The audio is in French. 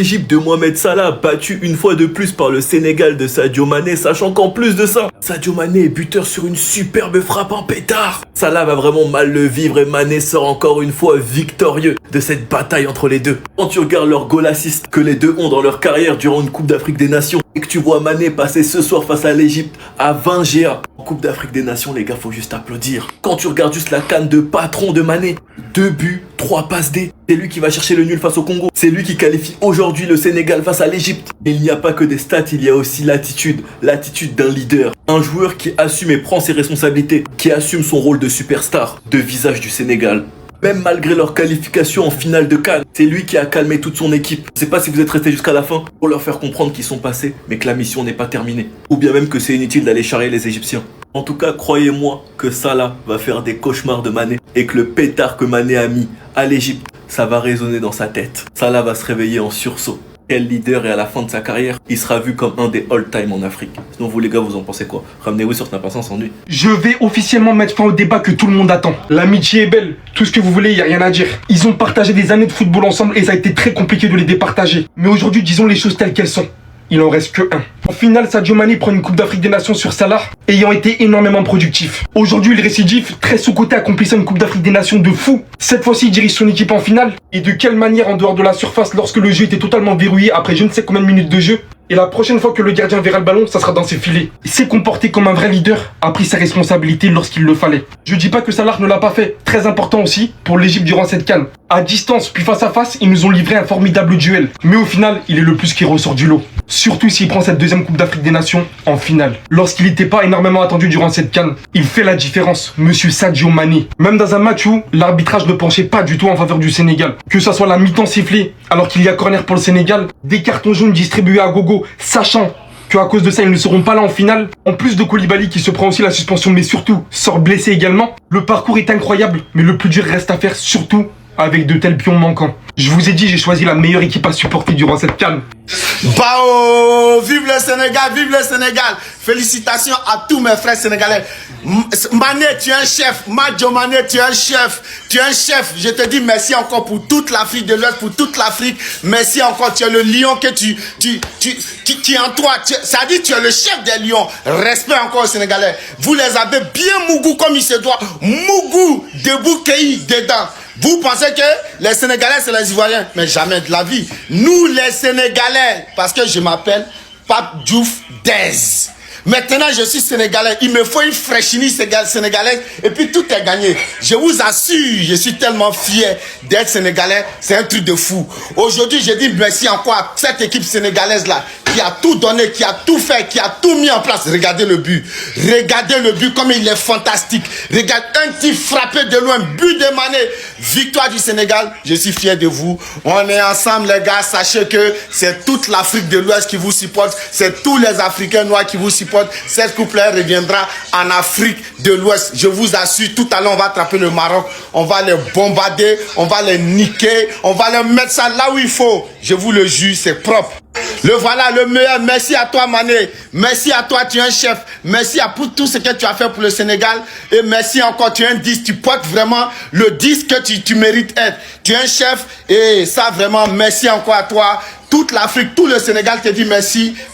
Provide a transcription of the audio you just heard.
l'Égypte de Mohamed Salah, battu une fois de plus par le Sénégal de Sadio Mané, sachant qu'en plus de ça, Sadio Mané est buteur sur une superbe frappe en pétard. Salah va vraiment mal le vivre et Mané sort encore une fois victorieux de cette bataille entre les deux. Quand tu regardes leur goal assist que les deux ont dans leur carrière durant une Coupe d'Afrique des Nations et que tu vois Mané passer ce soir face à l'Égypte à 20 GA en Coupe d'Afrique des Nations, les gars, faut juste applaudir. Quand tu regardes juste la canne de patron de Mané, 2 buts, 3 passes D. C'est lui qui va chercher le nul face au Congo. C'est lui qui qualifie aujourd'hui le Sénégal face à l'Égypte. Et il n'y a pas que des stats, il y a aussi l'attitude d'un leader. Un joueur qui assume et prend ses responsabilités, qui assume son rôle de superstar, de visage du Sénégal. Même malgré leur qualification en finale de CAN, c'est lui qui a calmé toute son équipe. Je sais pas si vous êtes restés jusqu'à la fin pour leur faire comprendre qu'ils sont passés, mais que la mission n'est pas terminée. Ou bien même que c'est inutile d'aller charrier les Égyptiens. En tout cas, croyez-moi que Salah va faire des cauchemars de Mané et que le pétard que Mané a mis à l'Égypte, ça va résonner dans sa tête. Salah va se réveiller en sursaut. Quel leader, et à la fin de sa carrière, il sera vu comme un des all-time en Afrique. Sinon vous les gars, vous en pensez quoi? Ramenez-vous sur Snap sans s'ennuie. Je vais officiellement mettre fin au débat que tout le monde attend. L'amitié est belle, tout ce que vous voulez, y a rien à dire. Ils ont partagé des années de football ensemble et ça a été très compliqué de les départager. Mais aujourd'hui, disons les choses telles qu'elles sont. Il en reste que un. En finale, Sadio Mané prend une Coupe d'Afrique des Nations sur Salah, ayant été énormément productif. Aujourd'hui, il récidive, très sous-coté, accomplissant une Coupe d'Afrique des Nations de fou. Cette fois-ci, il dirige son équipe en finale. Et de quelle manière en dehors de la surface, lorsque le jeu était totalement verrouillé après je ne sais combien de minutes de jeu. Et la prochaine fois que le gardien verra le ballon, ça sera dans ses filets. Il s'est comporté comme un vrai leader, a pris ses responsabilités lorsqu'il le fallait. Je dis pas que Salah ne l'a pas fait, très important aussi pour l'Égypte durant cette CAN. À distance puis face à face, ils nous ont livré un formidable duel. Mais au final, il est le plus qui ressort du lot. Surtout s'il prend cette deuxième Coupe d'Afrique des Nations en finale. Lorsqu'il n'était pas énormément attendu durant cette CAN, il fait la différence, monsieur Sadio Mané. Même dans un match où l'arbitrage ne penchait pas du tout en faveur du Sénégal. Que ça soit la mi-temps sifflée, alors qu'il y a corner pour le Sénégal, des cartons jaunes distribués à gogo, sachant qu'à cause de ça, ils ne seront pas là en finale. En plus de Koulibaly qui se prend aussi la suspension, mais surtout sort blessé également. Le parcours est incroyable, mais le plus dur reste à faire, surtout avec de tels pions manquants. Je vous ai dit, j'ai choisi la meilleure équipe à supporter durant cette CAN. Bao, vive le Sénégal, vive le Sénégal. Félicitations à tous mes frères sénégalais. Mané, tu es un chef. Sadio Mané, tu es un chef. Tu es un chef. Je te dis merci encore pour toute l'Afrique de l'Ouest, pour toute l'Afrique. Merci encore. Tu es le lion que tu es en toi. Ça dit, tu es le chef des lions. Respect encore aux Sénégalais. Vous les avez bien mougou comme il se doit. Mougou, debout, cueilli, dedans. Vous pensez que les Sénégalais, c'est les Ivoiriens, mais jamais de la vie. Nous, les Sénégalais, parce que je m'appelle Pape Diouf Dez. Maintenant, je suis Sénégalais. Il me faut une fraîchini sénégalaise et puis tout est gagné. Je vous assure, je suis tellement fier d'être Sénégalais. C'est un truc de fou. Aujourd'hui, je dis merci encore à cette équipe sénégalaise-là qui a tout donné, qui a tout fait, qui a tout mis en place. Regardez le but. Regardez le but comme il est fantastique. Regardez un petit frappé de loin, but de Mané. Victoire du Sénégal. Je suis fier de vous. On est ensemble, les gars. Sachez que c'est toute l'Afrique de l'Ouest qui vous supporte. C'est tous les Africains noirs qui vous supportent. Cette coupe-là reviendra en Afrique de l'Ouest. Je vous assure, tout à l'heure, on va attraper le Maroc. On va les bombarder, on va les niquer, on va les mettre ça là où il faut. Je vous le jure, c'est propre. Le voilà, le meilleur. Merci à toi, Mané. Merci à toi, tu es un chef. Merci à pour tout ce que tu as fait pour le Sénégal. Et merci encore, tu es un 10. Tu portes vraiment le 10 que tu mérites être. Tu es un chef. Et ça, vraiment, merci encore à toi. Toute l'Afrique, tout le Sénégal te dit merci.